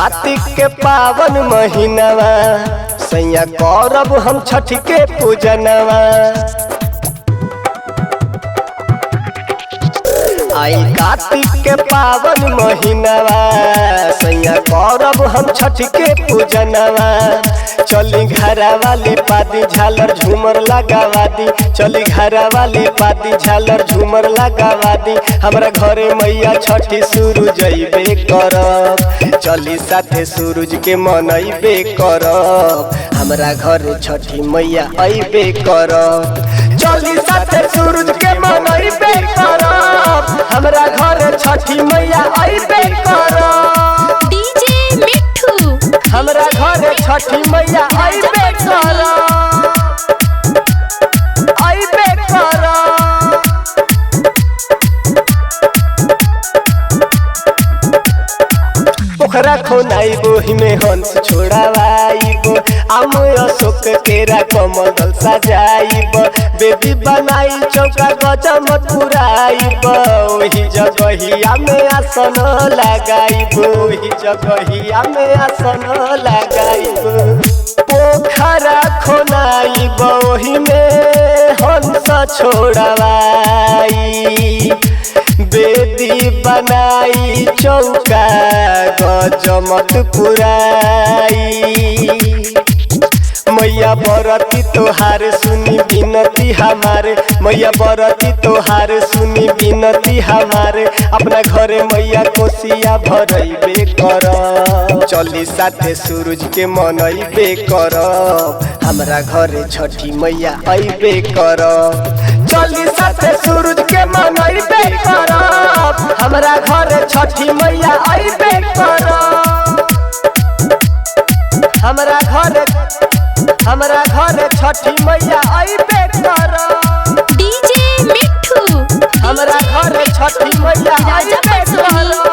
कार्तिक के पावन महीनावा सैया करब हम छठ के पूजनवा। आई कार्तिक के पावन महीनावा सैया करब हम छठ के पूजनवा। चली घरा वाली पादी झालर झूमर लगावा दी, चली घरा वाली पादी झालर झूमर लगावा दी। हमरा घरे मैया छठी सूरज अइबे करब, चली साथे सूरज के मनइबे करब। हमरा घरे छठी मैया अइबे करब, चली साथे सूरज के मनइबे करब। हमरा घरे छठी मैया अइबे करब। डीजे मिठू हमरा घरे छठी मैया अइबे करब, अइबे करब। पोखरा खोनाइबो हिमे हंस छोड़ावाइबो, आम अशोक केरा कमल दल सजाइबो। बेबी बनाई चौका गजमत पुराइबो, ओही जगहिया में आसन लगाइबो, ओही जगहिया में आसन लगाइबो। पोखरा खोनाइबो ओही में हंस छोड़ावाई, बेदी बनाई चौका गजमत पुराई। मैया बरती तोहार सुनी बिनती हमारे, मैया बरती तोहार सुनी बिनती हमारे। अपना घरे मैया कोसिया भरइबे करब, चली साथे सूरज के मनइबे करब। हमरा घरे छठी मैया अइबे करब, चली साथे सूरज के मनइबे करब। हमरा घरे छठी मैया अइबे करब, हमरा घरे छठी मैया अइबे करब। डीजे मिठू हमरा घरे छठी मैया अइबे करब।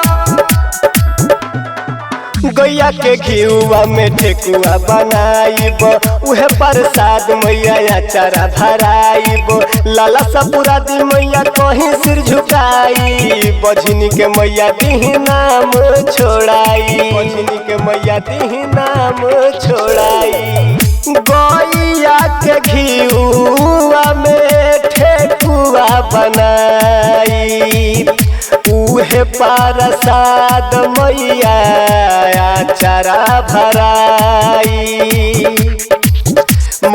गैया के घिउआ में ठेकुआ बनाइब, उहे प्रसाद मैया अचारा भराइब। लाला सपुरा दी मैया कहीं सिर झुकाई, बझनी के मैया दी नाम छोड़ाई, बझनी के मैया दी नाम छोड़ाई। गैया के घिउआ में ठेकुआ बनाई, उहे प्रसाद मैया अचारा भराई।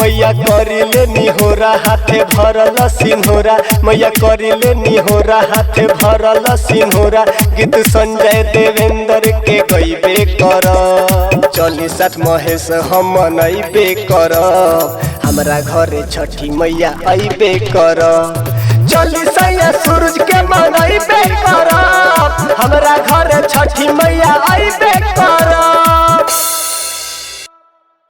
मैया करिले निहोरा हाथे भरल सिन्होरा, मैया करिले निहोरा हाथे भरल सिन्होरा। गीत संजय देवेंद्र के गइबे करब, चली साथ महेश हम मनइबे करब। हमरा घरे छठी मैया अइबे करब, चली सैया सूरज के मनइबे करब। हमरा घरे छठी मैया